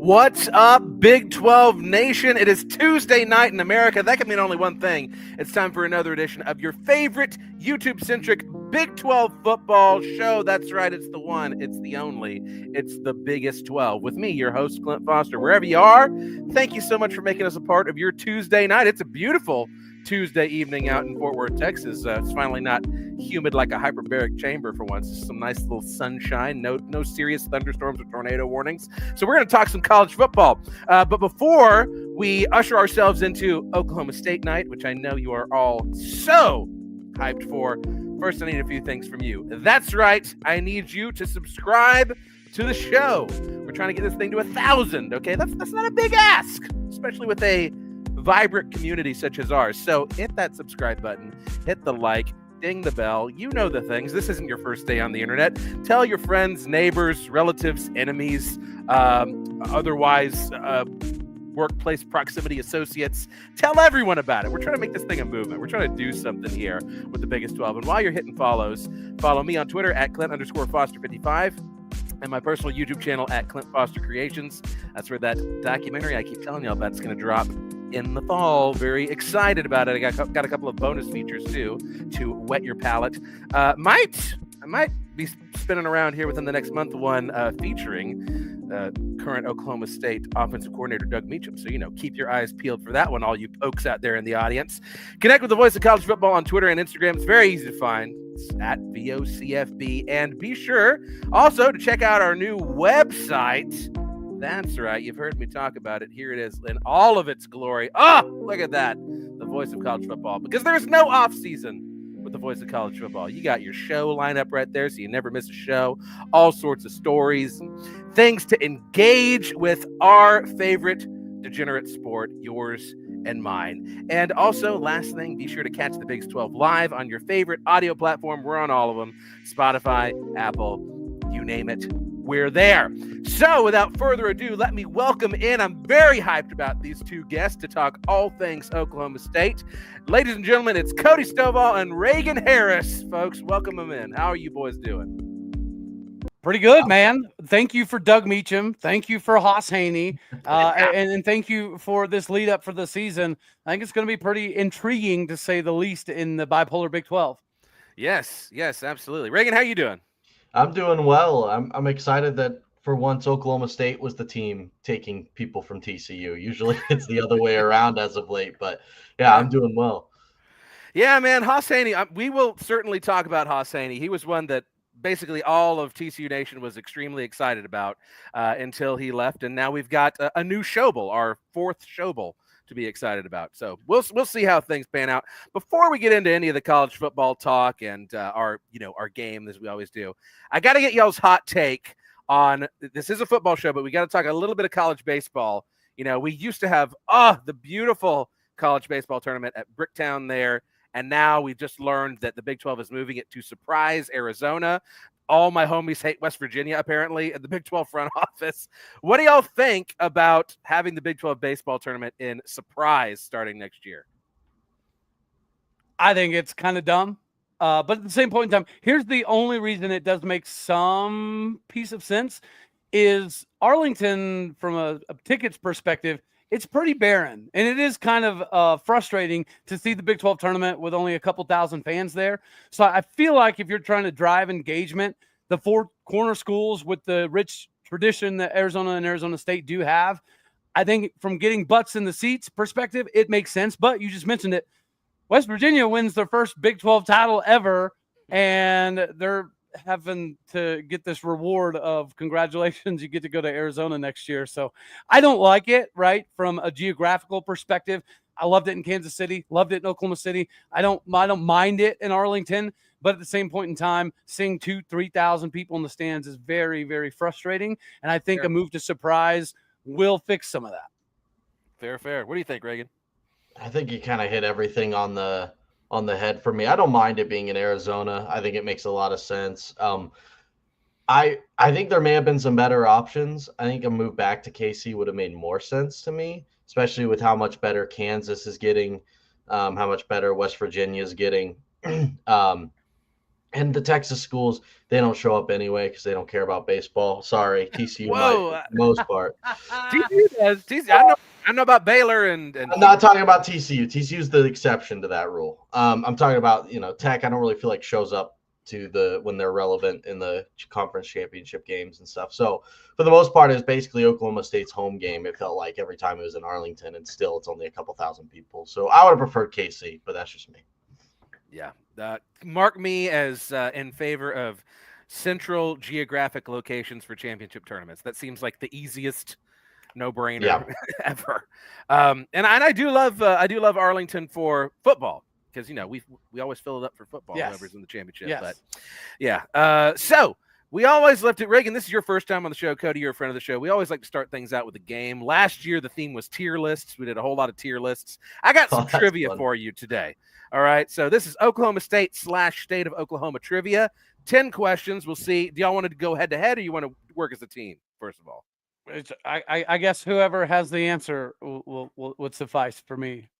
What's up, Big 12 Nation? It is Tuesday night in America. That can mean only one thing. It's time for another edition of your favorite YouTube-centric Big 12 football show. That's right, it's the one, it's the only, it's the Biggest 12. With me, your host, Clint Foster. Wherever you are, thank you so much for making us a part of your Tuesday night. It's a beautiful Tuesday evening out in Fort Worth, Texas. It's finally not humid like a hyperbaric chamber for once. Some nice little sunshine, no serious thunderstorms or tornado warnings. So we're going to talk some college football. But before we usher ourselves into Oklahoma State night, which I know you are all so hyped for, first I need a few things from you. That's right. I need you to subscribe to the show. We're trying to get this thing to 1,000. Okay, that's not a big ask, especially with a vibrant community such as ours. So hit that subscribe button, hit the like, ding the bell. You know the things. This isn't your first day on the internet. Tell your friends, neighbors, relatives, enemies, otherwise workplace proximity associates. Tell everyone about it. We're trying to make this thing a movement. We're trying to do something here with the Biggest 12. And while you're hitting follows, follow me on Twitter at Clint_Foster55 and my personal YouTube channel at Clint Foster Creations. That's where that documentary I keep telling y'all about is going to drop in the fall. Very excited about it. I got a couple of bonus features too to whet your palate. I might be spinning around here within the next month one featuring current Oklahoma State offensive coordinator Doug Meacham. So, keep your eyes peeled for that one, all you pokes out there in the audience. Connect with the Voice of College Football on Twitter and Instagram. It's very easy to find. It's at VOCFB. And be sure also to check out our new website. That's right. You've heard me talk about it. Here it is in all of its glory. Oh, look at that. The Voice of College Football. Because there's no off season with the Voice of College Football. You got your show lineup right there, so you never miss a show. All sorts of stories and things to engage with our favorite degenerate sport, yours and mine. And also, last thing, be sure to catch the Big 12 live on your favorite audio platform. We're on all of them. Spotify, Apple, you name it. We're there. So without further ado, let me welcome in. I'm very hyped about these two guests to talk all things Oklahoma State. Ladies and gentlemen, it's Cody Stovall and Reagan Harris. Folks, welcome them in. How are you boys doing? Pretty good, man. Thank you for Doug Meacham. Thank you for Haas Haney. And thank you for this lead up for the season. I think it's going to be pretty intriguing, to say the least, in the bipolar Big 12. Yes, absolutely. Reagan, how you doing? I'm doing well. I'm excited that for once Oklahoma State was the team taking people from TCU. Usually it's the other way around as of late, but yeah, I'm doing well. Yeah, man, Haas Haney, we will certainly talk about Haas Haney. He was one that basically all of TCU Nation was extremely excited about until he left, and now we've got a new Showbowl, our fourth Showbowl to be excited about. So we'll see how things pan out. Before we get into any of the college football talk and our game, as we always do, I got to get y'all's hot take on, this is a football show, but we got to talk a little bit of college baseball. We used to have the beautiful college baseball tournament at Bricktown there, and now we've just learned that the Big 12 is moving it to Surprise, Arizona. All my homies hate West Virginia, apparently, at the Big 12 front office. What do y'all think about having the Big 12 baseball tournament in Surprise starting next year? I think it's kind of dumb. But at the same point in time, here's the only reason it does make some piece of sense is Arlington, from a tickets perspective, it's pretty barren. And it is kind of frustrating to see the Big 12 tournament with only a couple thousand fans there. So I feel like if you're trying to drive engagement, the four corner schools with the rich tradition that Arizona and Arizona State do have, I think from getting butts in the seats perspective, it makes sense. But you just mentioned it. West Virginia wins their first Big 12 title ever, and they're having to get this reward of congratulations, you get to go to Arizona next year. So I don't like it, right, from a geographical perspective. I loved it in Kansas City, loved it in Oklahoma City. I don't mind it in Arlington, but at the same point in time, seeing 2,000-3,000 people in the stands is very, very frustrating. And I think a move to Surprise will fix some of that. Fair. What do you think, Reagan? I think you kind of hit everything on the head for me. I don't mind it being in Arizona. I think it makes a lot of sense. I think there may have been some better options. I think a move back to KC would have made more sense to me, especially with how much better Kansas is getting, how much better West Virginia is getting. And the Texas schools, they don't show up anyway because they don't care about baseball. Sorry, TCU might Whoa, for the most part. TCU does. TCU, I know about Baylor and I'm not talking about TCU. TCU's the exception to that rule. I'm talking about Tech. I don't really feel like shows up to when they're relevant in the conference championship games and stuff. So for the most part, it's basically Oklahoma State's home game. It felt like every time it was in Arlington, and still it's only a couple thousand people. So I would have preferred KC, but that's just me. Yeah. Mark me as in favor of central geographic locations for championship tournaments. That seems like the easiest no-brainer ever. And I do love Arlington for football because we always fill it up for football. Yes. Whoever's in the championship. Yes. But yeah. So we always left it. Reagan, this is your first time on the show. Cody, you're a friend of the show. We always like to start things out with a game. Last year the theme was tier lists. We did a whole lot of tier lists. I got some trivia for you today. All right. So this is Oklahoma State / State of Oklahoma trivia. 10 questions. We'll see. Do y'all want to go head to head or you want to work as a team, first of all? I guess whoever has the answer would suffice for me.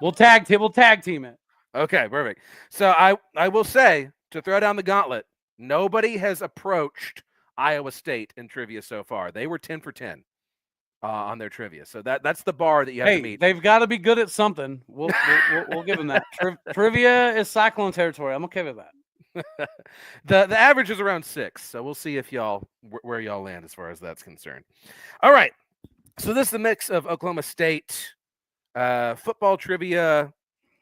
We'll tag team it. Okay, perfect. So I will say, to throw down the gauntlet, nobody has approached Iowa State in trivia so far. They were 10 for 10 on their trivia. So that's the bar that you have to meet. They've got to be good at something. We'll give them that. Trivia is Cyclone territory. I'm okay with that. The average is around 6, so we'll see if where y'all land as far as that's concerned. All right, so this is the mix of Oklahoma State football trivia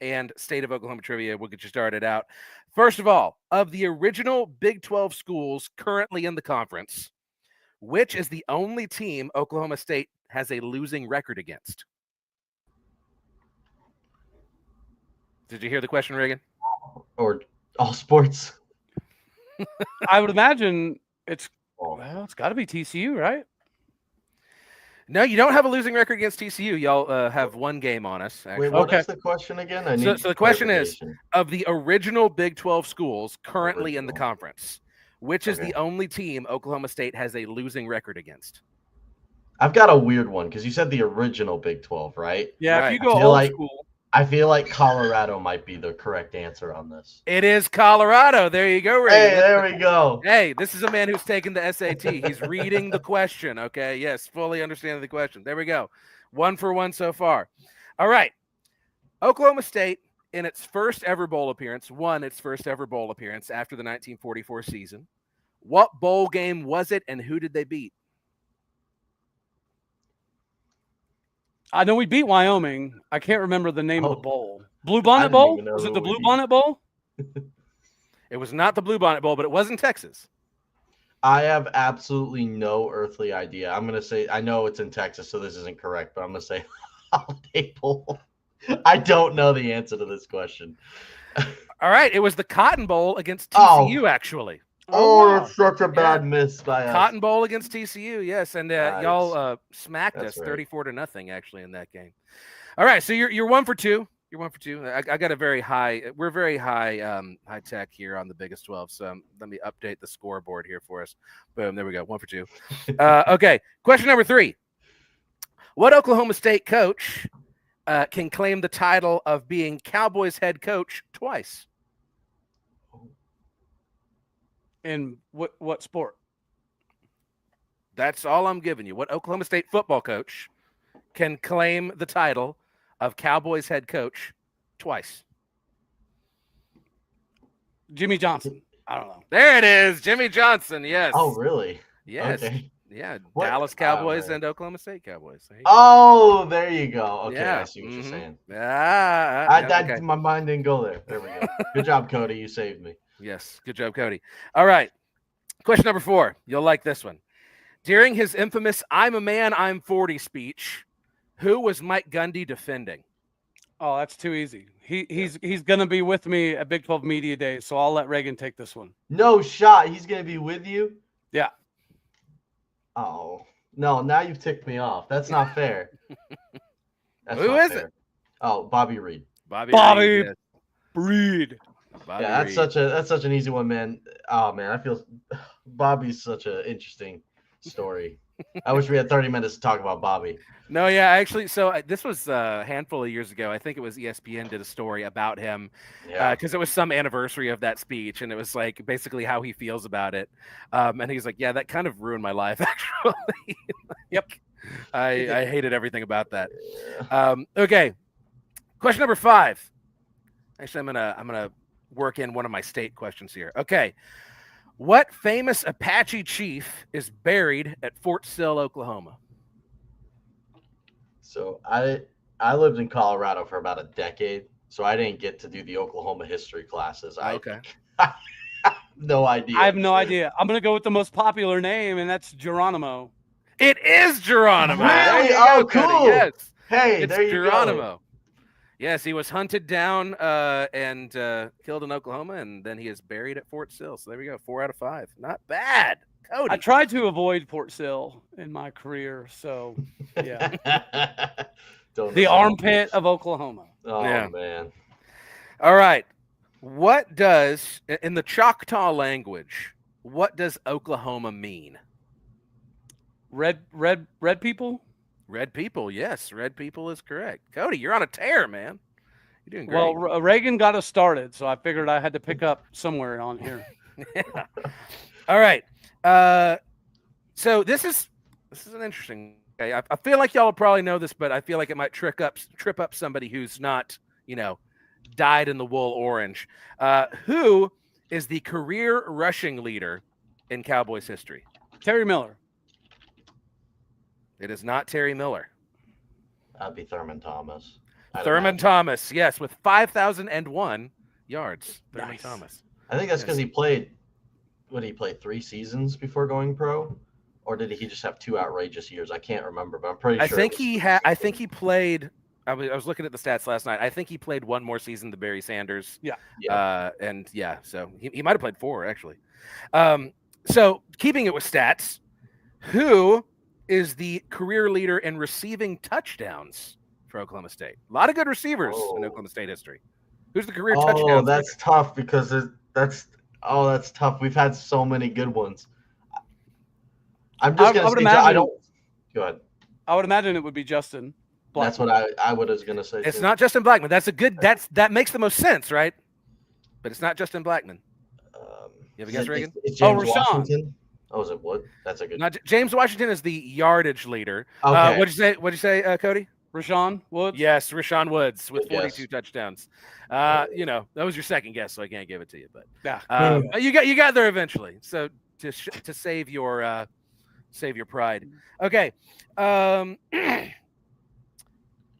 and State of Oklahoma trivia. We'll get you started out. First of all, of the original Big 12 schools currently in the conference, which is the only team Oklahoma State has a losing record against? Did you hear the question, Reagan? Or all sports. I would imagine it's got to be TCU, right? No, you don't have a losing record against TCU. Y'all have one game on us. Actually. Wait, what is the question again? So the question is, of the original Big 12 schools currently in the conference, which is the only team Oklahoma State has a losing record against? I've got a weird one because you said the original Big 12, right? Yeah, right. If you go old school. I feel like Colorado might be the correct answer on this. It is Colorado. There you go, Ray. Hey, there we go. Hey, this is a man who's taken the SAT. He's reading the question. Okay, yes, fully understanding the question. There we go. 1 for 1 so far. All right. Oklahoma State, in its first ever bowl appearance, won its first ever bowl appearance after the 1944 season. What bowl game was it, and who did they beat? I know we beat Wyoming. I can't remember the name of the bowl. Blue Bonnet Bowl? Was it the Blue Bonnet Bowl? It was not the Blue Bonnet Bowl, but it was in Texas. I have absolutely no earthly idea. I'm going to say, I know it's in Texas, so this isn't correct, but I'm going to say Holiday Bowl. I don't know the answer to this question. All right. It was the Cotton Bowl against TCU, actually. That's such a bad miss by us. Cotton Bowl against TCU, yes, and y'all smacked us 34-0 actually in that game. All right, so you're 1 for 2. You're 1 for 2. I got a very high. We're very high tech here on the Biggest 12. So let me update the scoreboard here for us. Boom, there we go. 1 for 2. Okay, question number 3. What Oklahoma State coach can claim the title of being Cowboys head coach twice? In what sport? That's all I'm giving you. What Oklahoma State football coach can claim the title of Cowboys head coach twice? Jimmy Johnson. I don't know. There it is. Jimmy Johnson. Yes. Oh, really? Yes. Okay. Yeah. What? Dallas Cowboys and Oklahoma State Cowboys. Oh, there you go. Okay. Yeah. I see what you're saying. Okay. My mind didn't go there. There we go. Good job, Cody. You saved me. Yes. Good job, Cody. All right. Question number 4. You'll like this one. During his infamous "I'm a man, I'm 40" speech, who was Mike Gundy defending? Oh, that's too easy. He's gonna be with me at Big 12 Media Day, so I'll let Reagan take this one. No shot. He's gonna be with you? Yeah. Oh no! Now you've ticked me off. That's not fair. Who is it? Oh, Bobby Reed. Bobby Reed. Yes. Reed. Bobby Yeah, Reed. that's such an easy one, man. Oh man, I feel Bobby's such an interesting story. I wish we had 30 minutes to talk about Bobby. No, yeah, actually, this was a handful of years ago. I think it was ESPN did a story about him Yeah. because it was some anniversary of that speech, and it was like basically how he feels about it. And he's like, "Yeah, that kind of ruined my life, actually." Yep. I hated everything about that. Okay, question number 5. Actually, I'm gonna work in one of my state questions here. Okay, what famous Apache chief is buried at Fort Sill, Oklahoma? So I lived in Colorado for about a decade, so I didn't get to do the Oklahoma history classes. Okay. No idea. I have no idea. I'm gonna go with the most popular name, and that's Geronimo. It is Geronimo. Really? There you Oh, go, Cody. cool. Yes, Hey, it's there you Geronimo. go. Yes, he was hunted down and killed in Oklahoma, and then he is buried at Fort Sill. So there we go, 4 out of 5. Not bad, Cody. I tried to avoid Fort Sill in my career, so yeah. The armpit of Oklahoma. Oh, Yeah. man. All right. What does, in the Choctaw language, what does Oklahoma mean? Red people. Red people. Yes, red people is correct. Cody, you're on a tear, man. You're doing great. Well, Reagan got us started, so I figured I had to pick up somewhere on here. Yeah. All right. So this is an interesting. Okay, I feel like y'all will probably know this, but I feel like it might trip up somebody who's not, dyed in the wool orange. Who is the career rushing leader in Cowboys history? Terry Miller. It is not Terry Miller. That'd be Thurman Thomas. Thurman Thomas, yes, with 5,001 yards. Thurman Nice. Thomas. I think that's because he played. What did he play? 3 seasons before going pro, or did he just have 2 outrageous years? I can't remember, but I'm pretty sure. I think he played. I was looking at the stats last night. I think he played 1 more season than Barry Sanders. Yeah. So he might have played 4 actually. So keeping it with stats, who is the career leader in receiving touchdowns for Oklahoma State? A lot of good receivers in Oklahoma State history. Who's the career touchdowns? Oh, that's tough because that's tough. We've had so many good ones. I'm just gonna say I don't. Go ahead. I would imagine it would be Justin Blackman. That's what I was gonna say. It's too. not Justin Blackman. That makes the most sense, right? But it's not Justin Blackman. You have a guess, Reagan? It's James Rashawn. Washington. Oh, is it Wood? That's a good. Not James Washington is the yardage leader. Okay. What'd you say, Cody? Rashawn Woods. Yes, Rashawn Woods with 42 Yes. touchdowns. That was your second guess, so I can't give it to you. But Yeah. you got there eventually. So to save your pride. Okay.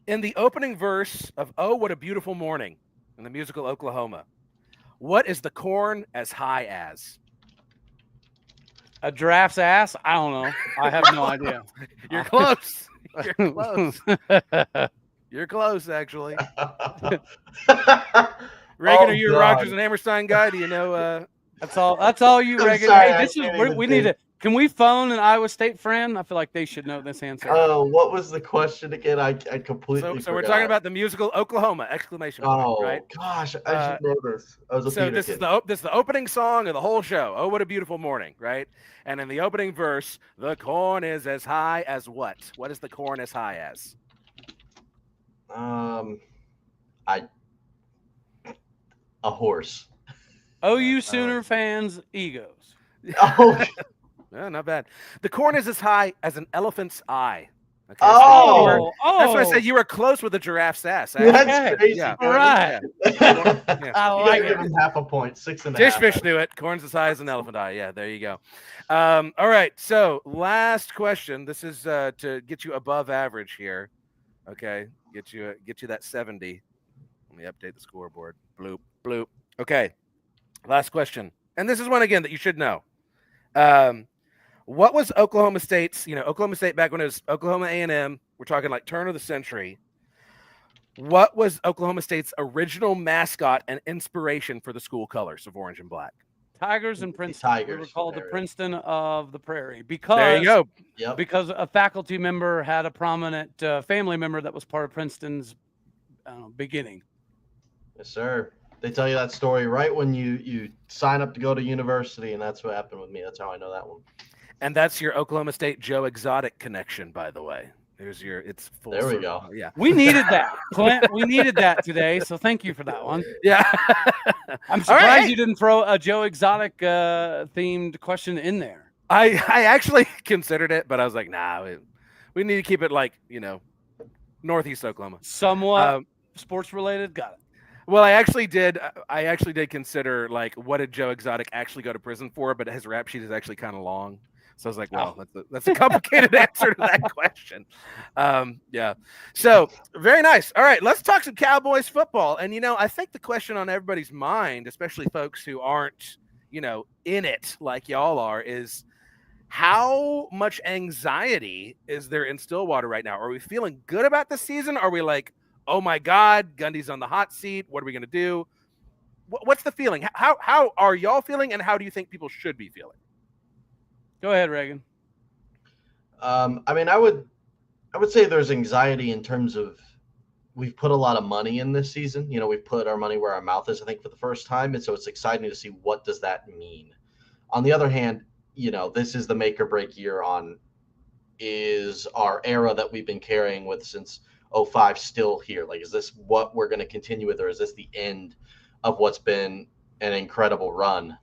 In the opening verse of "Oh, What a Beautiful Morning" in the musical Oklahoma, what is the corn as high as? A giraffe's ass? I don't know. I have no idea. You're close. You're close. You're close, actually. Reagan, are you a God. Rodgers and Hammerstein guy? Do you know? That's all you, I'm Reagan. sorry, Hey, I this is can't we even need to. think. Can we phone an Iowa State friend? I feel like they should know this answer. What was the question again? I completely. So we're forgot. talking about the musical Oklahoma! Exclamation point, Oh right? gosh, I should know this. I was a So theater this kid. is the opening song of the whole show. Oh, what a beautiful morning, right? And in the opening verse, the corn is as high as what? What is the corn as high as? A horse. OU Sooner fans' egos. Oh, Oh, not bad. The corn is as high as an elephant's eye. Okay, Oh! that's why I said you were close with the giraffe's ass. Okay. that's crazy. Yeah. All right. Yeah. I You like gotta give it. him half a point. 6.5. Dishfish knew it. Corn's as high as an elephant eye. Yeah, there you go. All right. So last question. This is to get you above average here. Okay, get you that 70. Let me update the scoreboard. Bloop bloop. Okay, last question, and this is one again that you should know. What was Oklahoma State's? Oklahoma State back when it was Oklahoma A&M. We're talking like turn of the century. What was Oklahoma State's original mascot and inspiration for the school colors of orange and black? Tigers and Princeton. We were Tigers, called the there. Princeton of the Prairie because There you go. Yep. because a faculty member had a prominent family member that was part of Princeton's beginning. Yes, sir. They tell you that story right when you sign up to go to university, and that's what happened with me. That's how I know that one. And that's your Oklahoma State Joe Exotic connection, by the way. It's full There we circle. go. Yeah. We needed that, Clint. We needed that today. So thank you for that one. Yeah. I'm surprised you didn't throw a Joe Exotic themed question in there. I actually considered it, but I was like, nah, we need to keep it like, Northeast Oklahoma. Somewhat sports related. Got it. Well, I actually did consider, like, what did Joe Exotic actually go to prison for? But his rap sheet is actually kind of long. So I was like, well, that's a complicated answer to that question. Yeah. So very nice. All right, let's talk some Cowboys football. And, I think the question on everybody's mind, especially folks who aren't, in it like y'all are, is how much anxiety is there in Stillwater right now? Are we feeling good about the season? Are we like, oh my God, Gundy's on the hot seat. What are we going to do? What's the feeling? How are y'all feeling, and how do you think people should be feeling? Go ahead, Reagan. I would say there's anxiety in terms of we've put a lot of money in this season. We've put our money where our mouth is, I think, for the first time. And so it's exciting to see what does that mean. On the other hand, this is the make or break year on is our era that we've been carrying with since 2005 still here? Like, is this what we're going to continue with, or is this the end of what's been an incredible run?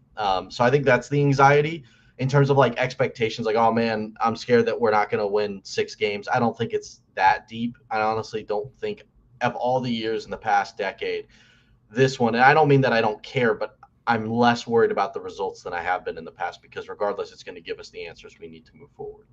So I think that's the anxiety in terms of like expectations, like, oh man, I'm scared that we're not going to win 6 games. I don't think it's that deep. I honestly don't think of all the years in the past decade, this one, and I don't mean that I don't care, but I'm less worried about the results than I have been in the past, because regardless, it's going to give us the answers we need to move forward.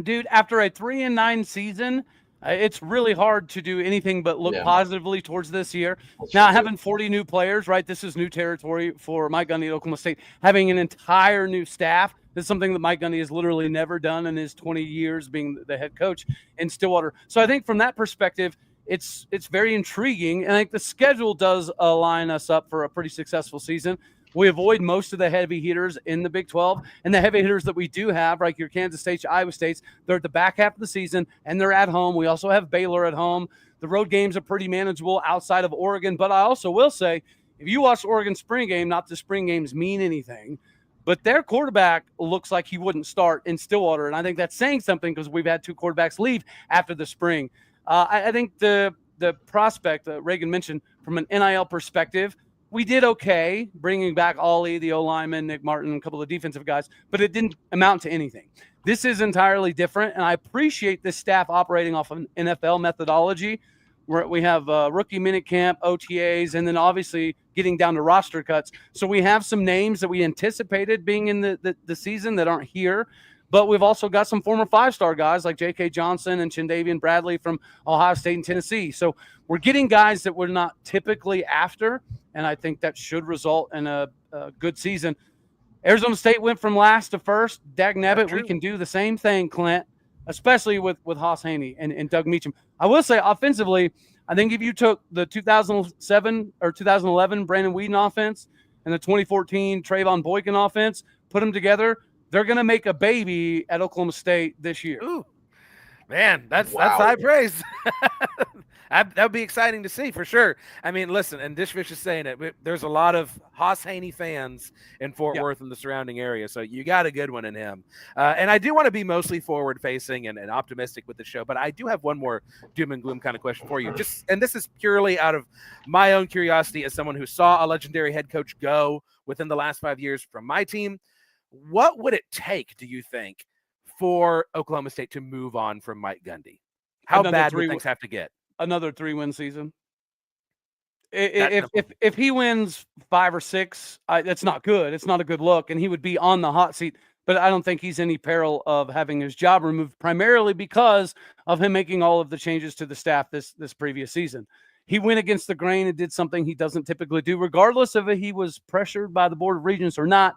Dude, after a 3-9 season, it's really hard to do anything but look positively towards this year. Now, having 40 new players, right? This is new territory for Mike Gundy at Oklahoma State. Having an entire new staff is something that Mike Gundy has literally never done in his 20 years being the head coach in Stillwater. So I think from that perspective, it's very intriguing. And I think the schedule does line us up for a pretty successful season. We avoid most of the heavy hitters in the Big 12, and the heavy hitters that we do have, like your Kansas State, your Iowa States, they're at the back half of the season, and they're at home. We also have Baylor at home. The road games are pretty manageable outside of Oregon, but I also will say, if you watch Oregon spring game, not the spring games mean anything, but their quarterback looks like he wouldn't start in Stillwater, and I think that's saying something because we've had 2 quarterbacks leave after the spring. I think the prospect that Reagan mentioned from an NIL perspective, we did okay, bringing back Ollie, the O-lineman, Nick Martin, a couple of defensive guys, but it didn't amount to anything. This is entirely different, and I appreciate this staff operating off of an NFL methodology where we have rookie minicamp, OTAs, and then obviously getting down to roster cuts. So we have some names that we anticipated being in the season that aren't here, but we've also got some former 5-star guys like J.K. Johnson and Chindavian Bradley from Ohio State and Tennessee. So we're getting guys that we're not typically after, and I think that should result in a good season. Arizona State went from last to first. Dagnabbit, we can do the same thing, Clint, especially with Haas Haney and Doug Meacham. I will say offensively, I think if you took the 2007 or 2011 Brandon Whedon offense and the 2014 Trayvon Boykin offense, put them together, they're going to make a baby at Oklahoma State this year. Ooh, man, that's high praise. That would be exciting to see for sure. I mean, listen, and Dishfish is saying it, there's a lot of Haas Haney fans in Fort Worth and the surrounding area, so you got a good one in him. And I do want to be mostly forward-facing and optimistic with the show, but I do have one more doom and gloom kind of question for you. And this is purely out of my own curiosity as someone who saw a legendary head coach go within the last 5 years from my team. What would it take, do you think, for Oklahoma State to move on from Mike Gundy? How bad would things have to get? Another 3-win season. If he wins 5 or 6, that's not good. It's not a good look, and he would be on the hot seat. But I don't think he's in any peril of having his job removed, primarily because of him making all of the changes to the staff this previous season. He went against the grain and did something he doesn't typically do, regardless of if he was pressured by the Board of Regents or not.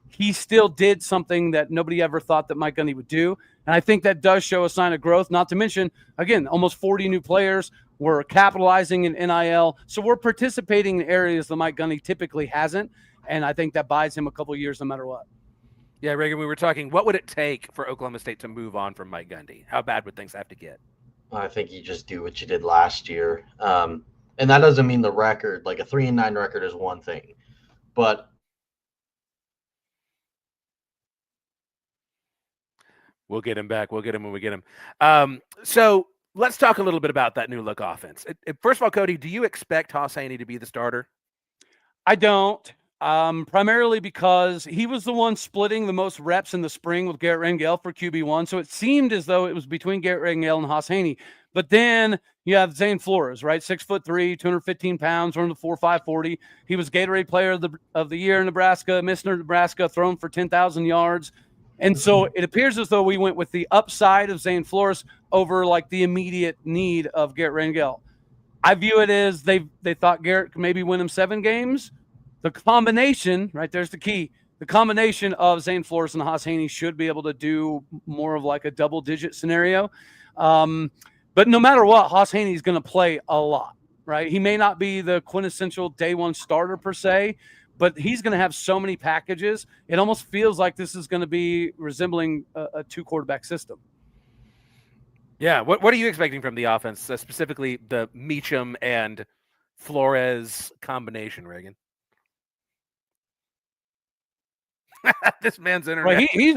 He still did something that nobody ever thought that Mike Gundy would do. And I think that does show a sign of growth, not to mention, again, almost 40 new players. We're capitalizing in NIL. So we're participating in areas that Mike Gundy typically hasn't. And I think that buys him a couple of years no matter what. Yeah, Reagan, we were talking, what would it take for Oklahoma State to move on from Mike Gundy? How bad would things have to get? I think you just do what you did last year. And that doesn't mean the record. Like a 3-9 record is one thing. But – 3-9 record is one thing. But We'll get him back. We'll get him when we get him. So let's talk a little bit about that new look offense. First of all, Cody, do you expect Haas Haney to be the starter? I don't. Primarily because he was the one splitting the most reps in the spring with Garrett Rangel for QB1. So it seemed as though it was between Garrett Rangel and Haas Haney. But then you have Zane Flores, right? 6'3", 215 pounds, running the 4.5 40. He was Gatorade Player of the Year in Nebraska, Mr. Nebraska, thrown for 10,000 yards. And so it appears as though we went with the upside of Zane Flores over like the immediate need of Garrett Rangel. I view it as they thought Garrett could maybe win him 7 games. The combination, right, there's the key. The combination of Zane Flores and Haas Haney should be able to do more of like a double-digit scenario. But no matter what, Haas Haney is going to play a lot, right? He may not be the quintessential day one starter per se, but he's going to have so many packages. It almost feels like this is going to be resembling a 2-quarterback system. Yeah. What are you expecting from the offense, specifically the Meacham and Flores combination, Reagan? This man's internet. Right, he's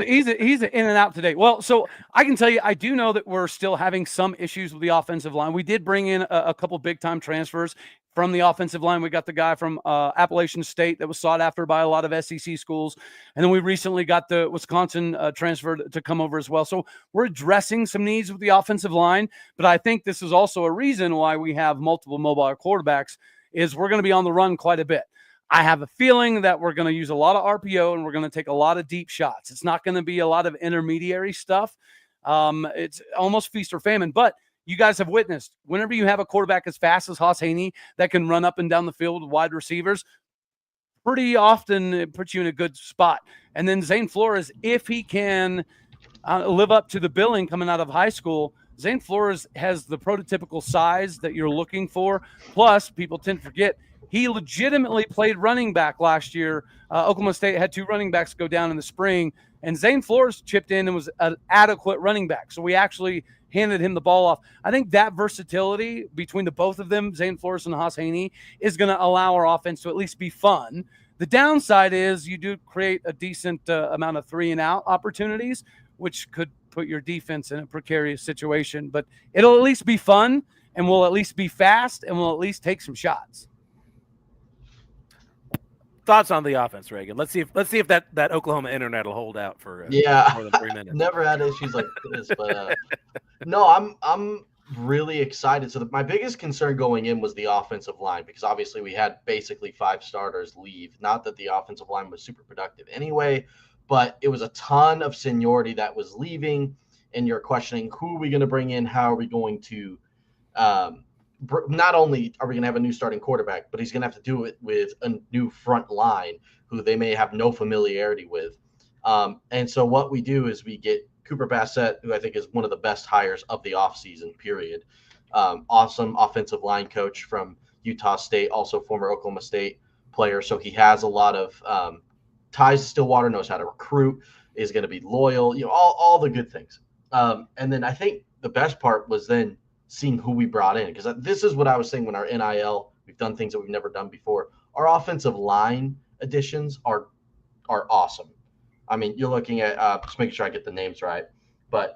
in and out today. Well, so I can tell you, I do know that we're still having some issues with the offensive line. We did bring in a couple big time transfers from the offensive line. We got the guy from Appalachian State that was sought after by a lot of SEC schools, and then we recently got the Wisconsin transfer to come over as well. So we're addressing some needs with the offensive line, but I think this is also a reason why we have multiple mobile quarterbacks. Is we're going to be on the run quite a bit. I have a feeling that we're going to use a lot of RPO and we're going to take a lot of deep shots. It's not going to be a lot of intermediary stuff. It's almost feast or famine, but you guys have witnessed whenever you have a quarterback as fast as Haas Haney that can run up and down the field with wide receivers, pretty often it puts you in a good spot. And then Zane Flores, if he can live up to the billing coming out of high school, Zane Flores has the prototypical size that you're looking for. Plus, people tend to forget, he legitimately played running back last year. Oklahoma State had 2 running backs go down in the spring, and Zane Flores chipped in and was an adequate running back. So we actually handed him the ball off. I think that versatility between the both of them, Zane Flores and Haas Haney, is going to allow our offense to at least be fun. The downside is you do create a decent amount of 3-and-out opportunities, which could put your defense in a precarious situation. But it'll at least be fun, and we'll at least be fast, and we'll at least take some shots. Thoughts on the offense, Reagan? Let's see if that Oklahoma internet will hold out for more than 3 minutes. Never had issues like this, but no, I'm really excited. So my biggest concern going in was the offensive line, because obviously we had basically 5 starters leave. Not that the offensive line was super productive anyway, but it was a ton of seniority that was leaving, and you're questioning who are we going to bring in, how are we going to not only are we going to have a new starting quarterback, but he's going to have to do it with a new front line who they may have no familiarity with. And so what we do is we get Cooper Bassett, who I think is one of the best hires of the offseason, period. Awesome offensive line coach from Utah State, also former Oklahoma State player. So he has a lot of ties to Stillwater, knows how to recruit, is going to be loyal, all the good things. And then I think the best part was then seeing who we brought in, because this is what I was saying when our NIL, we've done things that we've never done before. Our offensive line additions are awesome. I mean, you're looking at just making sure I get the names right, but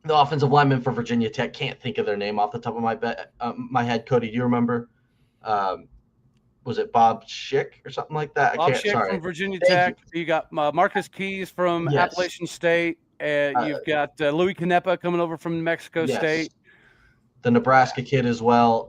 the offensive lineman for Virginia Tech, can't think of their name off the top of my head. Cody, do you remember? Was it Bob Schick or something like that? Bob Schick from Virginia Tech. You got Marcus Keys from Appalachian State. You've got Louis Canepa coming over from New Mexico State. The Nebraska kid as well.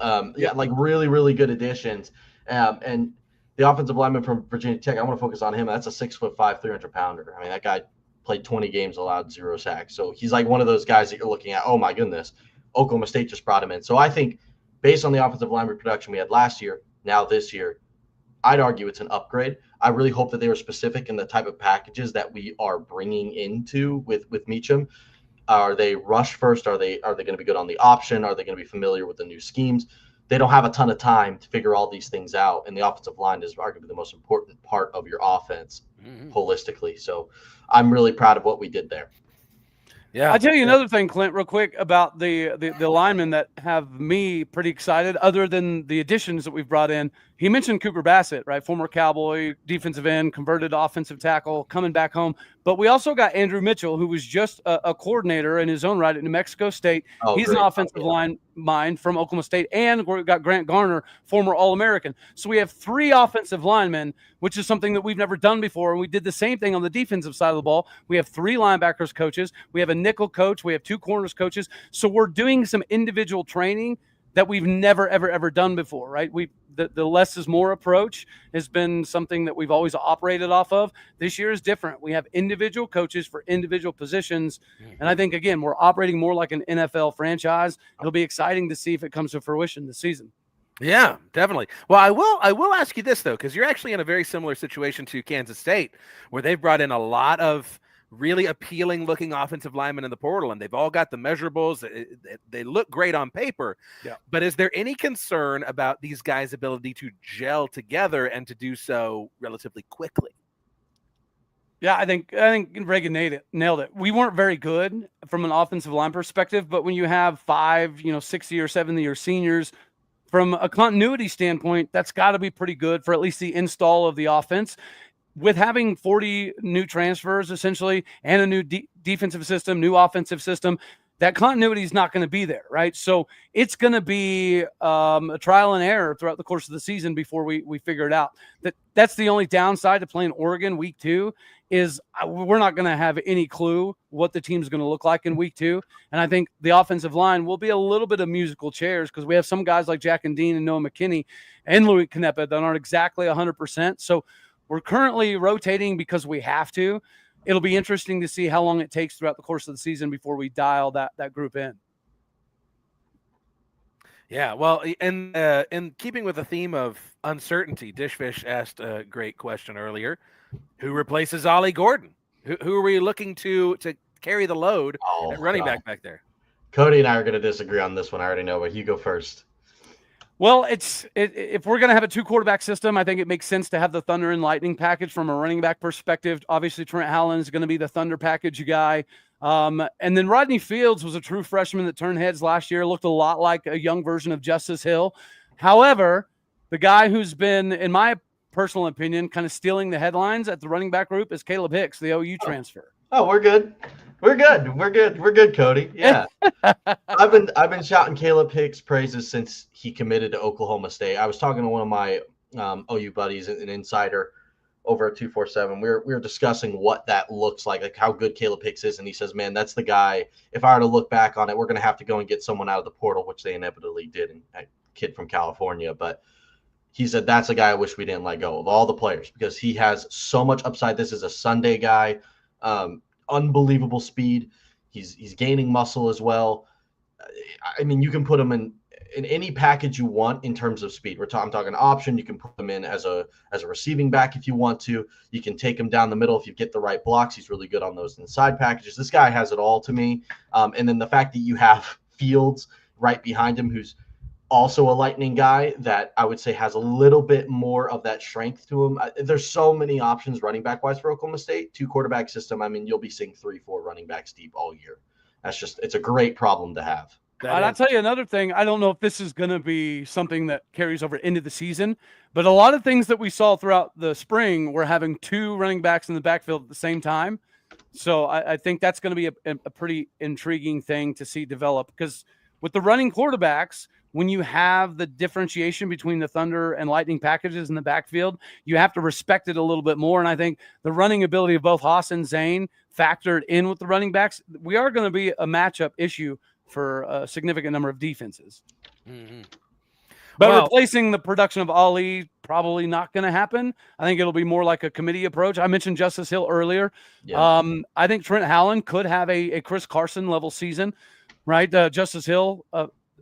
Like really, really good additions. And the offensive lineman from Virginia Tech, I want to focus on him. That's a 6'5", 300-pounder. I mean, that guy played 20 games, allowed 0 sacks. So he's like one of those guys that you're looking at, oh my goodness, Oklahoma State just brought him in. So I think based on the offensive line production we had last year, now this year, I'd argue it's an upgrade. I really hope that they were specific in the type of packages that we are bringing into with Meacham. Are they rush first? Are they going to be good on the option? Are they going to be familiar with the new schemes? They don't have a ton of time to figure all these things out, and the offensive line is arguably the most important part of your offense holistically. So I'm really proud of what we did there. Yeah, I'll tell you another thing, Clint, real quick about the linemen that have me pretty excited, other than the additions that we've brought in. he mentioned Cooper Bassett, right? Former Cowboy, defensive end, converted to offensive tackle, coming back home. But we also got Andrew Mitchell, who was just a coordinator in his own right at New Mexico State. He's an offensive line mind from Oklahoma State. And we've got Grant Garner, former All-American. So we have 3 offensive linemen, which is something that we've never done before. And we did the same thing on the defensive side of the ball. We have 3 linebackers coaches. We have a nickel coach. We have 2 corners coaches. So we're doing some individual training that we've never, ever done before, right? The less is more approach has been something that we've always operated off of. This year is different. We have individual coaches for individual positions. And I think, again, we're operating more like an NFL franchise. It'll be exciting to see if it comes to fruition this season. Yeah, definitely. Well, I will ask you this, though, because you're actually in a very similar situation to Kansas State, where they've brought in a lot of really appealing looking offensive linemen in the portal, and they've all got the measurables. They look great on paper. Yeah. But is there any concern about these guys' ability to gel together and to do so relatively quickly? Yeah, I think Reagan nailed it. We weren't very good from an offensive line perspective, but when you have 5, 60 or 70-year seniors, from a continuity standpoint, that's got to be pretty good for at least the install of the offense. With having 40 new transfers, essentially, and a new defensive system, new offensive system, that continuity is not going to be there, right? So it's going to be a trial and error throughout the course of the season before we figure it out. That's the only downside to playing Oregon week 2 is we're not going to have any clue what the team's going to look like in week 2. And I think the offensive line will be a little bit of musical chairs because we have some guys like Jack and Dean and Noah McKinney and Louis Canepa that aren't exactly 100%. So we're currently rotating because we have to. It'll be interesting to see how long it takes throughout the course of the season before we dial that group in. Yeah, well, in keeping with the theme of uncertainty, Dishfish asked a great question earlier. Who replaces Ollie Gordon? Who are we looking to carry the load at running back there? Cody and I are going to disagree on this one. I already know, but you go first. Well, if we're going to have a 2-quarterback system, I think it makes sense to have the Thunder and Lightning package from a running back perspective. Obviously, Trent Howland is going to be the Thunder package guy. And then Rodney Fields was a true freshman that turned heads last year, looked a lot like a young version of Justice Hill. However, the guy who's been, in my personal opinion, kind of stealing the headlines at the running back group is Caleb Hicks, the OU transfer. Oh, we're good. We're good, Cody. Yeah. I've been shouting Caleb Hicks praises since he committed to Oklahoma State. I was talking to one of my OU buddies, an insider over at 247. We were discussing what that looks like how good Caleb Hicks is, and he says, "Man, that's the guy. If I were to look back on it, we're going to have to go and get someone out of the portal," which they inevitably did, and a kid from California, but he said that's a guy I wish we didn't let go of all the players because he has so much upside. This is a Sunday guy. Unbelievable speed. He's gaining muscle as well. I mean, you can put him in any package you want in terms of speed. I'm talking option. You can put him in as a receiving back if you want to. You can take him down the middle if you get the right blocks. He's really good on those inside packages. This guy has it all to me. And then the fact that you have Fields right behind him, who's also a lightning guy that I would say has a little bit more of that strength to him. There's so many options running back wise for Oklahoma State. 2-quarterback system. I mean, you'll be seeing 3-4 running backs deep all year. It's a great problem to have. I'll tell you another thing. I don't know if this is going to be something that carries over into the season, but a lot of things that we saw throughout the spring were having 2 running backs in the backfield at the same time. So I think that's going to be a pretty intriguing thing to see develop because with the running quarterbacks, when you have the differentiation between the Thunder and Lightning packages in the backfield, you have to respect it a little bit more. And I think the running ability of both Haas and Zane factored in with the running backs. We are going to be a matchup issue for a significant number of defenses. Mm-hmm. But replacing the production of Ali, probably not going to happen. I think it'll be more like a committee approach. I mentioned Justice Hill earlier. Yeah. I think Trent Howland could have a Chris Carson level season, right? Justice Hill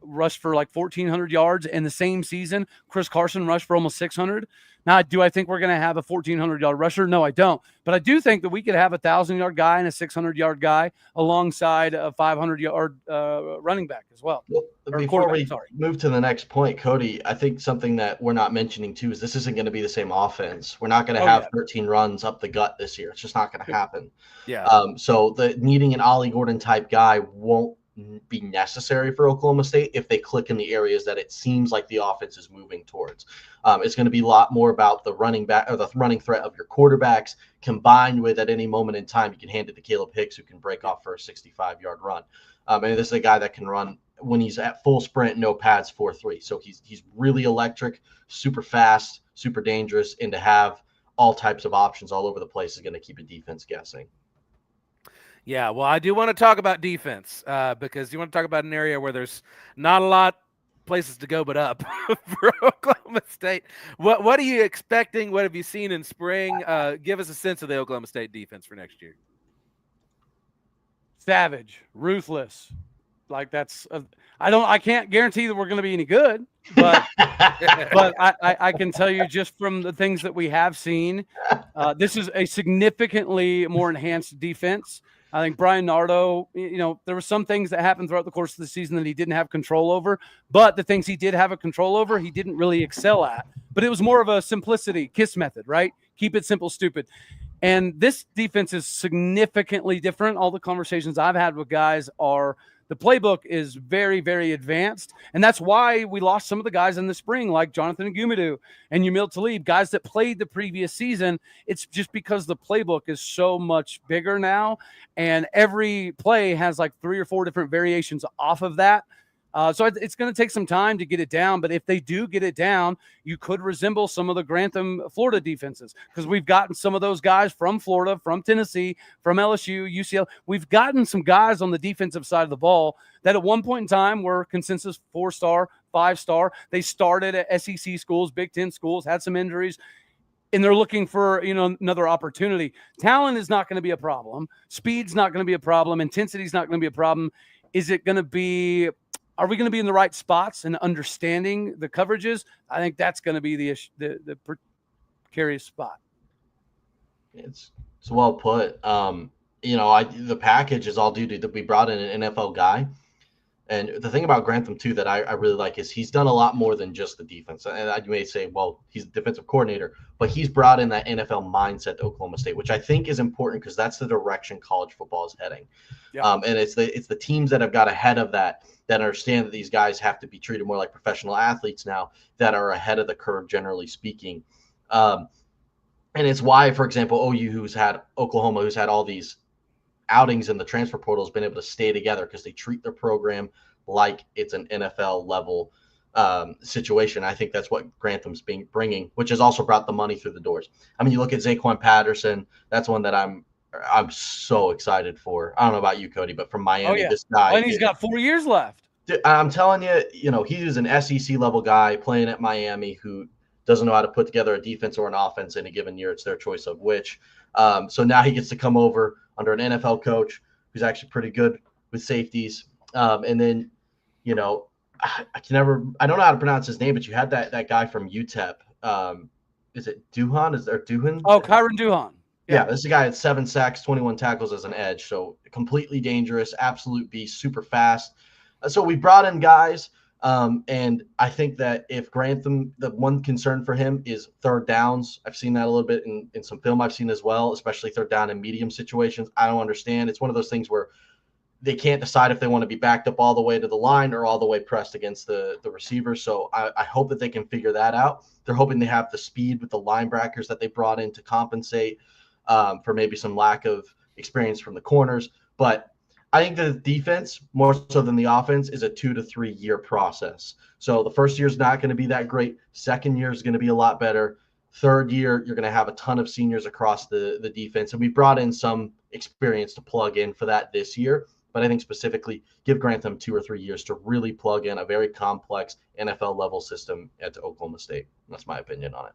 rushed for like 1,400 yards in the same season. Chris Carson rushed for almost 600. Now, do I think we're going to have a 1,400-yard rusher? No, I don't. But I do think that we could have a 1,000-yard guy and a 600-yard guy alongside a 500-yard running back as well. Before we move to the next point, Cody, I think something that we're not mentioning too is this isn't going to be the same offense. We're not going to have 13 runs up the gut this year. It's just not going to happen. Yeah. So needing an Ollie Gordon type guy won't be necessary for Oklahoma State if they click in the areas that it seems like the offense is moving towards. It's going to be a lot more about the running back or the running threat of your quarterbacks, combined with at any moment in time you can hand it to Caleb Hicks, who can break off for a 65-yard run. And this is a guy that can run when he's at full sprint, no pads, 4.3. So he's really electric, super fast, super dangerous, and to have all types of options all over the place is going to keep a defense guessing. Yeah, well, I do want to talk about defense because you want to talk about an area where there's not a lot places to go but up for Oklahoma State. What are you expecting? What have you seen in spring? Give us a sense of the Oklahoma State defense for next year. Savage, ruthless. Like I can't guarantee that we're going to be any good, but but I can tell you just from the things that we have seen, this is a significantly more enhanced defense. I think Brian Nardo, there were some things that happened throughout the course of the season that he didn't have control over, but the things he did have a control over, he didn't really excel at. But it was more of a simplicity, KISS method, right? Keep it simple, stupid. And this defense is significantly different. All the conversations I've had with guys are the playbook is very, very advanced. And that's why we lost some of the guys in the spring, like Jonathan Agumadou and Yamil Talib, guys that played the previous season. It's just because the playbook is so much bigger now. And every play has like 3 or 4 different variations off of that. So it's going to take some time to get it down. But if they do get it down, you could resemble some of the Grantham Florida defenses, because we've gotten some of those guys from Florida, from Tennessee, from LSU, UCLA. We've gotten some guys on the defensive side of the ball that at one point in time were consensus 4-star, 5-star. They started at SEC schools, Big Ten schools, had some injuries, and they're looking for, another opportunity. Talent is not going to be a problem. Speed's not going to be a problem. Intensity is not going to be a problem. Are we going to be in the right spots and understanding the coverages? I think that's going to be the precarious spot. It's well put. The package is all due to that we brought in an NFL guy. And the thing about Grantham, too, that I really like is he's done a lot more than just the defense. And you may say, well, he's a defensive coordinator, but he's brought in that NFL mindset to Oklahoma State, which I think is important because that's the direction college football is heading. Yeah. And it's the teams that have got ahead of that understand that these guys have to be treated more like professional athletes now, that are ahead of the curve, generally speaking. And it's why, for example, Oklahoma, who's had all these outings in the transfer portal, has been able to stay together because they treat their program like it's an NFL level situation. I think that's what Grantham's bringing, which has also brought the money through the doors. I mean, you look at Zaquan Patterson. That's one that I'm so excited for. I don't know about you, Cody, but from Miami, This guy. And he's got 4 years left. I'm telling you, he's an SEC level guy playing at Miami who doesn't know how to put together a defense or an offense in a given year. It's their choice of which. So now he gets to come over under an NFL coach who's actually pretty good with safeties. And then, I don't know how to pronounce his name, but you had that guy from UTEP. Is it Duhan? Is there Duhan? Oh, Kyron Duhan. Yeah, this is a guy at 7 sacks, 21 tackles as an edge. So completely dangerous, absolute beast, super fast. So we brought in guys. And I think that if Grantham, the one concern for him is third downs. I've seen that a little bit in some film I've seen as well, especially third down in medium situations. I don't understand. It's one of those things where they can't decide if they want to be backed up all the way to the line or all the way pressed against the receivers. So I hope that they can figure that out. They're hoping they have the speed with the linebackers that they brought in to compensate for maybe some lack of experience from the corners. But I think the defense, more so than the offense, is a 2 to 3 year process. So the first year is not going to be that great. Second year is going to be a lot better. Third year, you're going to have a ton of seniors across the defense. And we brought in some experience to plug in for that this year. But I think specifically give Grantham 2 or 3 years to really plug in a very complex NFL level system at Oklahoma State. That's my opinion on it.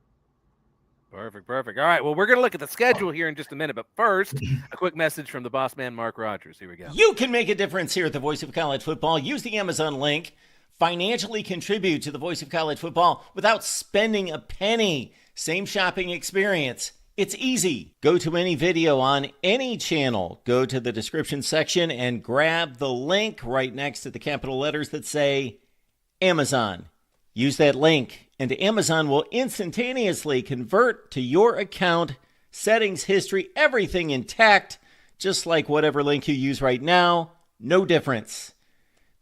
Perfect. All right. Well, we're going to look at the schedule here in just a minute. But first, a quick message from the boss man, Mark Rogers. Here we go. You can make a difference here at the Voice of College Football. Use the Amazon link. Financially contribute to the Voice of College Football without spending a penny. Same shopping experience. It's easy. Go to any video on any channel. Go to the description section and grab the link right next to the capital letters that say Amazon. Use that link, and Amazon will instantaneously convert to your account, settings, history, everything intact, just like whatever link you use right now. No difference.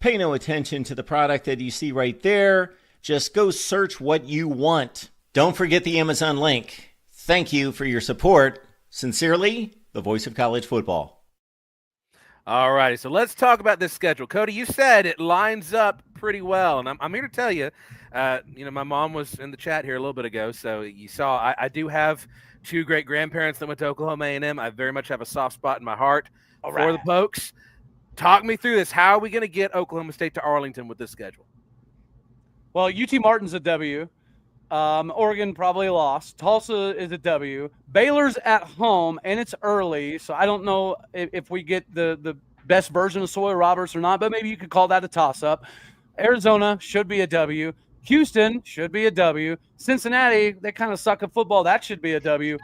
Pay no attention to the product that you see right there. Just go search what you want. Don't forget the Amazon link. Thank you for your support. Sincerely, the voice of college football. All righty, so let's talk about this schedule. Cody, you said it lines up pretty well, and I'm here to tell you, my mom was in the chat here a little bit ago, so you saw I do have two great grandparents that went to Oklahoma A&M. I very much have a soft spot in my heart for the Pokes. Talk me through this. How are we going to get Oklahoma State to Arlington with this schedule? Well, UT Martin's a W. Oregon probably lost. Tulsa is a W. Baylor's at home, and it's early, so I don't know if we get the best version of Sawyer Roberts or not, but maybe you could call that a toss-up. Arizona should be a W. Houston should be a W. Cincinnati, they kind of suck at football. That should be a W.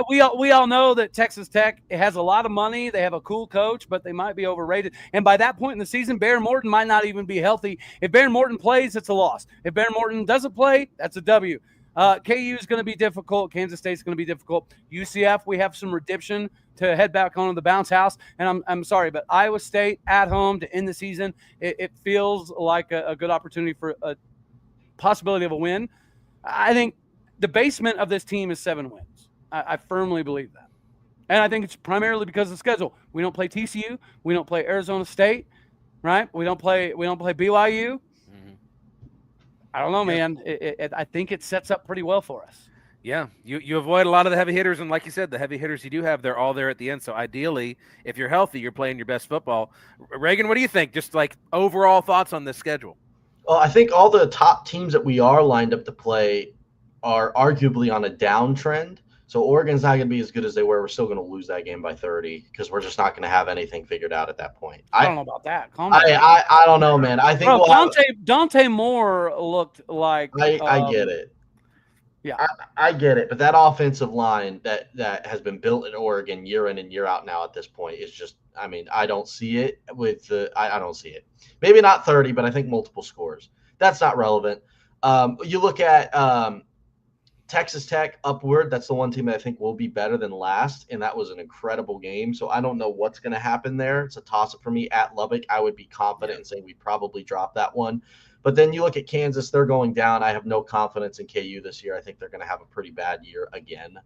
We all know that Texas Tech has a lot of money. They have a cool coach, but they might be overrated. And by that point in the season, Bear Morton might not even be healthy. If Bear Morton plays, it's a loss. If Bear Morton doesn't play, that's a W. KU is going to be difficult. Kansas State's going to be difficult. UCF, we have some redemption to head back onto the bounce house. And I'm sorry, but Iowa State at home to end the season, it feels like a good opportunity for a possibility of a win. I think the basement of this team is 7 wins. I firmly believe that. And I think it's primarily because of the schedule. We don't play TCU. We don't play Arizona State, right? We don't play BYU. Mm-hmm. I don't know, man. I think it sets up pretty well for us. Yeah, you avoid a lot of the heavy hitters, and like you said, the heavy hitters you do have, they're all there at the end. So ideally, if you're healthy, you're playing your best football. Reagan, what do you think? Just like overall thoughts on this schedule? Well, I think all the top teams that we are lined up to play are arguably on a downtrend. So Oregon's not going to be as good as they were. We're still going to lose that game by 30 because we're just not going to have anything figured out at that point. I don't know about that. I don't know, man. I think Dante Moore looked like I get it. Yeah, I get it. But that offensive line that has been built in Oregon year in and year out now at this point is just, I mean, I don't see it with I don't see it. Maybe not 30, but I think multiple scores. That's not relevant. You look at Texas Tech upward. That's the one team that I think will be better than last, and that was an incredible game. So I don't know what's going to happen there. It's a toss-up for me. At Lubbock, I would be confident in saying we probably drop that one. But then you look at Kansas, they're going down. I have no confidence in KU this year. I think they're going to have a pretty bad year again.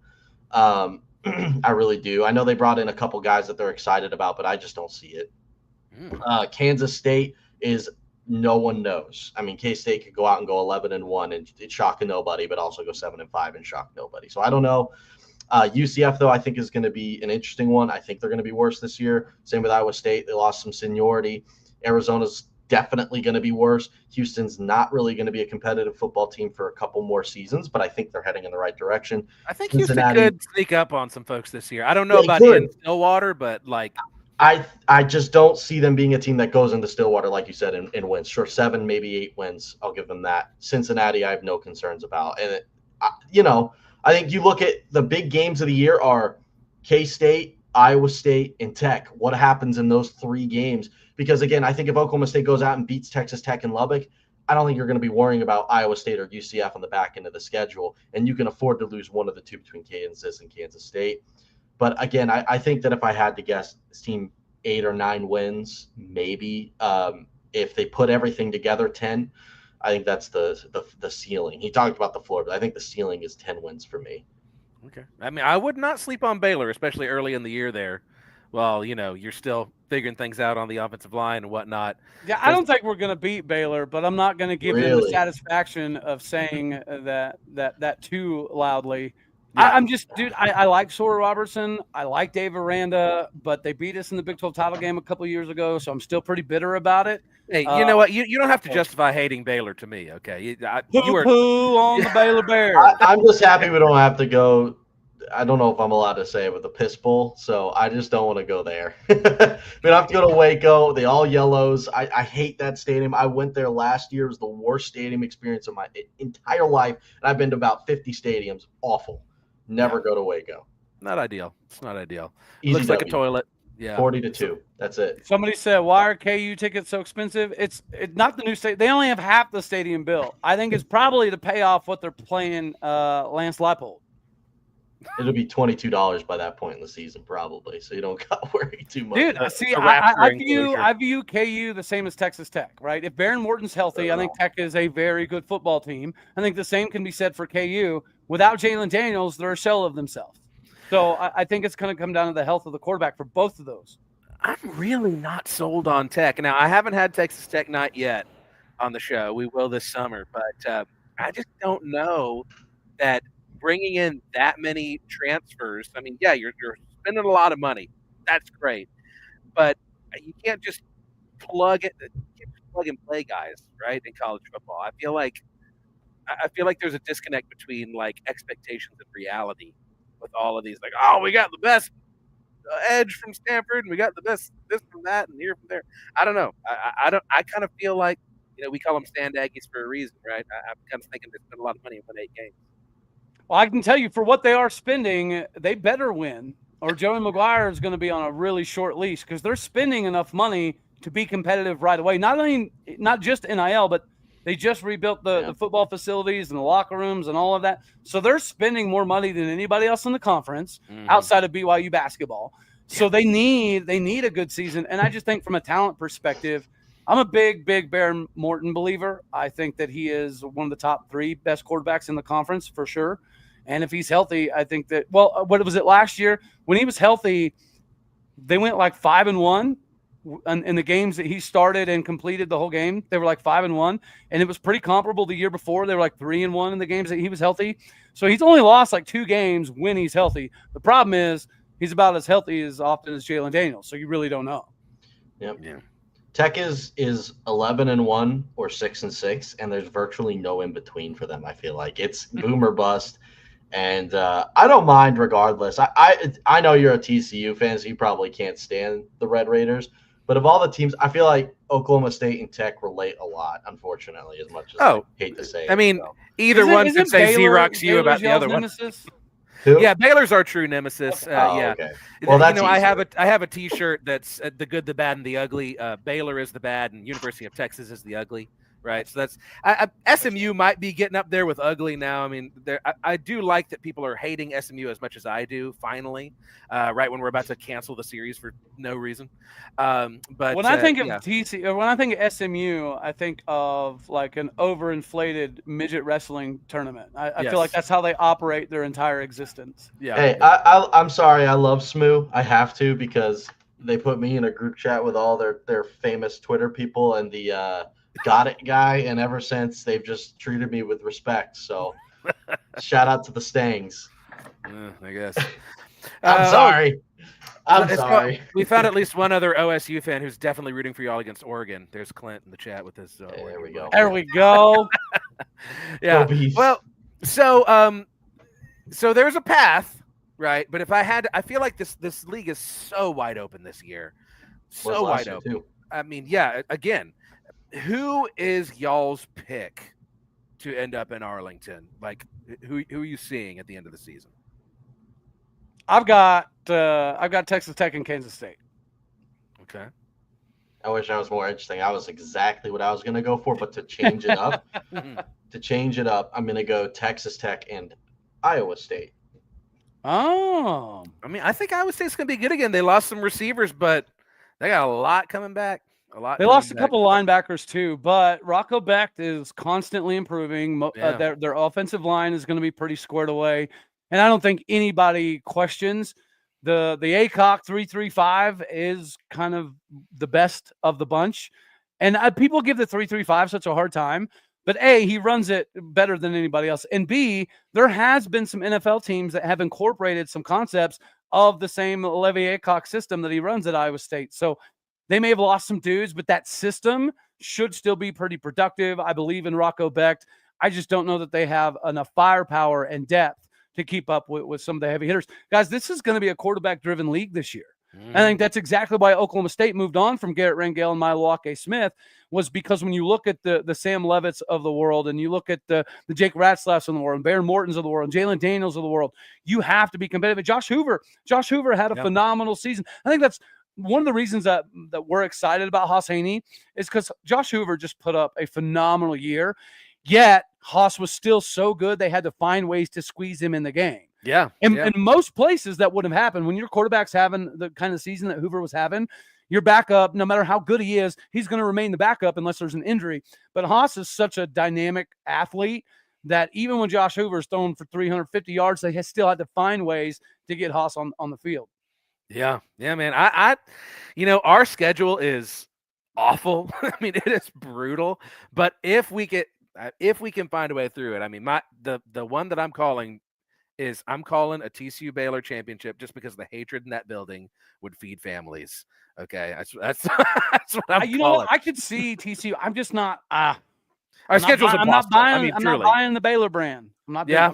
I really do. I know they brought in a couple guys that they're excited about, but I just don't see it. Kansas State is no one knows. I mean, K-State could go out and go 11-1 and shock nobody, but also go 7-5 and shock nobody. So I don't know. UCF, though, I think is going to be an interesting one. I think they're going to be worse this year. Same with Iowa State. They lost some seniority. Arizona's definitely going to be worse. Houston's not really going to be a competitive football team for a couple more seasons, but I think they're heading in the right direction. I think Houston could sneak up on some folks this year. I don't know about in Stillwater, but like I just don't see them being a team that goes into Stillwater, like you said, and wins. Sure, 7, maybe 8 wins. I'll give them that. Cincinnati, I have no concerns about. And, I think you look at the big games of the year are K-State, Iowa State, and Tech. What happens in those 3 games? Because, again, I think if Oklahoma State goes out and beats Texas Tech and Lubbock, I don't think you're going to be worrying about Iowa State or UCF on the back end of the schedule. And you can afford to lose one of the 2 between Kansas and Kansas State. But, again, I think that if I had to guess, this team 8 or 9 wins, maybe. If they put everything together, 10. I think that's the ceiling. He talked about the floor, but I think the ceiling is 10 wins for me. Okay. I mean, I would not sleep on Baylor, especially early in the year there. Well, you're still figuring things out on the offensive line and whatnot. Yeah, I don't think we're going to beat Baylor, but I'm not going to give them the satisfaction of saying that too loudly. Yeah. I'm just, dude, I like Sawyer Robertson. I like Dave Aranda, but they beat us in the Big 12 title game a couple of years ago, so I'm still pretty bitter about it. Hey, you know what? You don't have to justify hating Baylor to me, okay? Poo on the Baylor Bears. I'm just happy we don't have to go. I don't know if I'm allowed to say it with the Piss Bowl, so I just don't want to go there. We don't have to go to Waco. They all yellows. I hate that stadium. I went there last year. It was the worst stadium experience of my entire life, and I've been to about 50 stadiums. Awful. Never go to Waco. Not ideal. It's not ideal. Easy Looks like a toilet. Yeah. 40-2. That's it. Somebody said, why are KU tickets so expensive? It's not the new stadium. They only have half the stadium built. I think it's probably to pay off what they're playing Lance Leipold. It'll be $22 by that point in the season, probably. So you don't got to worry too much. Dude, see, a I Raptor view enclosure. I view KU the same as Texas Tech, right? If Baron Morton's healthy, I think Tech is a very good football team. I think the same can be said for KU. Without Jalen Daniels, they're a shell of themselves. So I think it's going to come down to the health of the quarterback for both of those. I'm really not sold on Tech. Now, I haven't had Texas Tech night yet on the show. We will this summer, but I just don't know that bringing in that many transfers. I mean, yeah, you're spending a lot of money. That's great, but you can't just plug and play guys, right? In college football, I feel like there's a disconnect between like expectations and reality with all of these. Like, oh, we got the best edge from Stanford, and we got the best this from that, and here from there. I don't know. I kind of feel like we call them stand Aggies for a reason, right? I'm kind of thinking they spend a lot of money and win 8 games. Well, I can tell you for what they are spending, they better win, or Joey McGuire is going to be on a really short leash because they're spending enough money to be competitive right away. Not just NIL, but they just rebuilt the football facilities and the locker rooms and all of that. So they're spending more money than anybody else in the conference outside of BYU basketball. So they need a good season. And I just think from a talent perspective, I'm a big Baron Morton believer. I think that he is one of the top 3 best quarterbacks in the conference for sure. And if he's healthy, I think that, what was it last year? When he was healthy, they went like 5-1 in the games that he started and completed the whole game. They were like 5-1. And it was pretty comparable the year before. They were like 3-1 in the games that he was healthy. So he's only lost like 2 games when he's healthy. The problem is he's about as healthy as often as Jalen Daniels. So you really don't know. Yep. Yeah. Tech is 11-1 or 6-6, and there's virtually no in between for them. I feel like it's boom or bust. And I don't mind regardless. I know you're a TCU fan, so you probably can't stand the Red Raiders. But of all the teams, I feel like Oklahoma State and Tech relate a lot, unfortunately, as much as I hate to say it. I mean, either one could say Xerox you about the other one. Who? Yeah, Baylor's our true nemesis. Okay. Yeah. Well, that's I have a T-shirt that's the good, the bad, and the ugly. Baylor is the bad, and University of Texas is the ugly. Right, so that's SMU might be getting up there with ugly now. I mean, I do like that people are hating SMU as much as I do. Finally, right when we're about to cancel the series for no reason. But when I think of when I think of SMU, I think of like an overinflated midget wrestling tournament. I feel like that's how they operate their entire existence. Yeah. Hey, I'm sorry. I love SMU. I have to because they put me in a group chat with all their famous Twitter people and the. Got it guy, and ever since they've just treated me with respect. So shout out to the Stangs. I guess. I'm sorry. I'm sorry. We found at least one other OSU fan who's definitely rooting for y'all against Oregon. There's Clint in the chat with his. There we go. There we go. Yeah. Well, so there's a path, right? But if I feel like this league is so wide open this year, so wide open. Too. I mean, yeah. Again. Who is y'all's pick to end up in Arlington? Like, who are you seeing at the end of the season? I've got Texas Tech and Kansas State. Okay. I wish I was more interesting. I was exactly what I was going to go for, but to change it up, I'm going to go Texas Tech and Iowa State. Oh, I mean, I think Iowa State's going to be good again. They lost some receivers, but they got a lot coming back. They lost a couple linebackers too, but Rocco Becht is constantly improving. Their offensive line is going to be pretty squared away, and I don't think anybody questions the ACOG 3-3-5 is kind of the best of the bunch. And people give the 3-3-5 such a hard time, but A, he runs it better than anybody else, and B, there has been some NFL teams that have incorporated some concepts of the same Levi Aycock system that he runs at Iowa State. So they may have lost some dudes, but that system should still be pretty productive. I believe in Rocco Becht. I just don't know that they have enough firepower and depth to keep up with some of the heavy hitters. Guys, this is going to be a quarterback-driven league this year. I think that's exactly why Oklahoma State moved on from Garrett Rangel and Milwaukee Smith, was because when you look at the Sam Levitts of the world and you look at the Jake Ratzlaffs of the world and Baron Mortons of the world and Jalen Daniels of the world, you have to be competitive. Josh Hoover had a phenomenal season. I think that's one of the reasons that we're excited about Haas Haney is because Josh Hoover just put up a phenomenal year, yet Haas was still so good they had to find ways to squeeze him in the game. Yeah. In most places that wouldn't have happened. When your quarterback's having the kind of season that Hoover was having, your backup, no matter how good he is, he's going to remain the backup unless there's an injury. But Haas is such a dynamic athlete that even when Josh Hoover's thrown for 350 yards, they still had to find ways to get Haas on the field. Yeah, man. I our schedule is awful. I mean, it is brutal. But if we can find a way through it, I mean, the one that I'm calling a TCU Baylor championship just because the hatred in that building would feed families. Okay, that's what I'm calling. I could see TCU. I'm just not. Our schedule's impossible. I'm not buying the Baylor brand. I'm not. Yeah.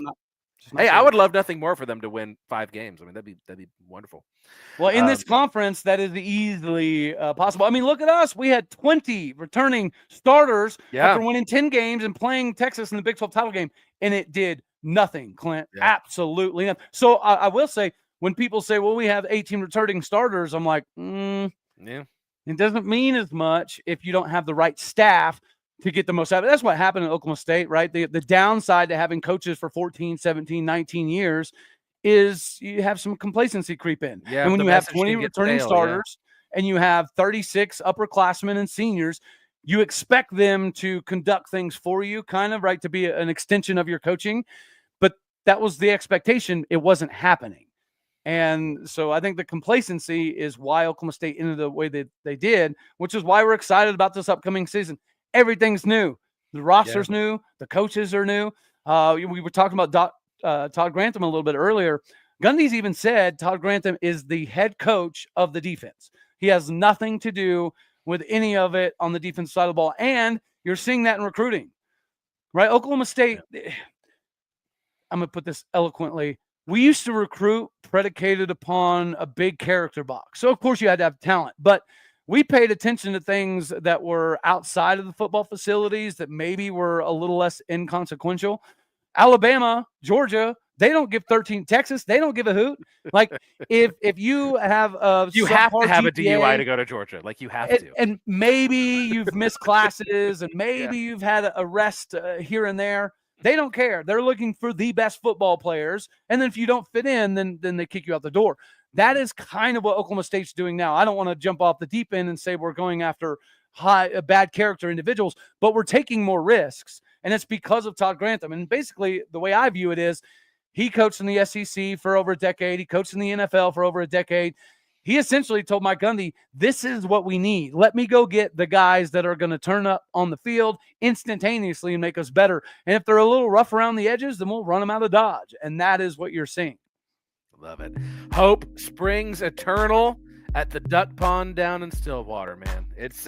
Hey, I would love nothing more for them to win 5 games. I mean, that'd be wonderful. Well, in this conference, that is easily possible. I mean, look at us. We had 20 returning starters after winning 10 games and playing Texas in the Big 12 title game, and it did nothing, Clint. Yeah. Absolutely nothing. So I will say, when people say, well, we have 18 returning starters, I'm like, yeah, it doesn't mean as much if you don't have the right staff to get the most out of it. That's what happened in Oklahoma State, right? The downside to having coaches for 14, 17, 19 years is you have some complacency creep in. Yeah, and when you have 20 returning starters and you have 36 upperclassmen and seniors, you expect them to conduct things for you, kind of, right, to be an extension of your coaching. But that was the expectation. It wasn't happening. And so I think the complacency is why Oklahoma State ended the way that they did, which is why we're excited about this upcoming season. Everything's new. The roster's new. The coaches are new. We were talking about Todd Grantham a little bit earlier. Gundy's even said Todd Grantham is the head coach of the defense. He has nothing to do with any of it on the defensive side of the ball. And you're seeing that in recruiting, right? Oklahoma State, I'm going to put this eloquently. We used to recruit predicated upon a big character box. So, of course, you had to have talent. But we paid attention to things that were outside of the football facilities that maybe were a little less inconsequential. Alabama, Georgia, they don't give 13. Texas, they don't give a hoot. Like, if you have you have to have GPA, a DUI to go to Georgia. Like, you have to. And maybe you've missed classes and maybe you've had a rest here and there. They don't care. They're looking for the best football players. And then if you don't fit in, then they kick you out the door. That is kind of what Oklahoma State's doing now. I don't want to jump off the deep end and say we're going after bad character individuals, but we're taking more risks. And it's because of Todd Grantham. And basically, the way I view it is he coached in the SEC for over a decade. He coached in the NFL for over a decade. He essentially told Mike Gundy, this is what we need. Let me go get the guys that are going to turn up on the field instantaneously and make us better. And if they're a little rough around the edges, then we'll run them out of Dodge. And that is what you're seeing. Love it. Hope springs eternal at the Duck Pond down in Stillwater, man. It's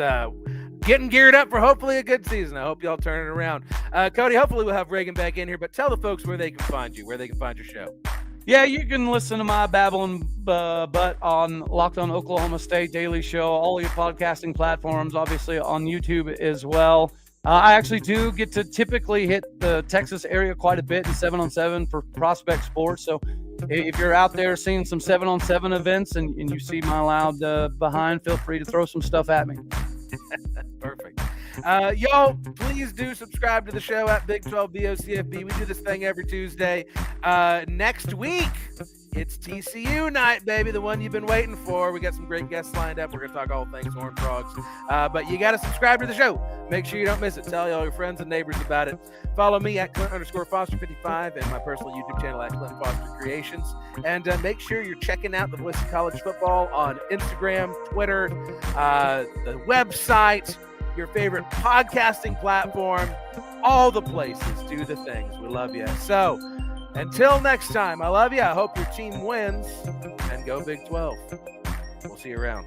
getting geared up for hopefully a good season. I hope y'all turn it around. Cody, hopefully we'll have Reagan back in here, but tell the folks where they can find you, where they can find your show. Yeah, you can listen to my babbling butt on Locked On Oklahoma State Daily Show, all your podcasting platforms, obviously on YouTube as well. I actually do get to typically hit the Texas area quite a bit in 7-on-7 for Prospect Sports. So if you're out there seeing some 7-on-7 events and you see my loud behind, feel free to throw some stuff at me. Perfect. Y'all, please do subscribe to the show at Big 12 BOCFB. We do this thing every Tuesday. Next week, it's TCU night, baby, the one you've been waiting for. We got some great guests lined up. We're going to talk all things Horned Frogs. But you got to subscribe to the show. Make sure you don't miss it. Tell all your friends and neighbors about it. Follow me at Clint_Foster55 and my personal YouTube channel at Clint Foster Creations. And make sure you're checking out the Voice of College Football on Instagram, Twitter, the website, your favorite podcasting platform, all the places. Do the things. We love you. So, until next time, I love you. I hope your team wins. And go Big 12. We'll see you around.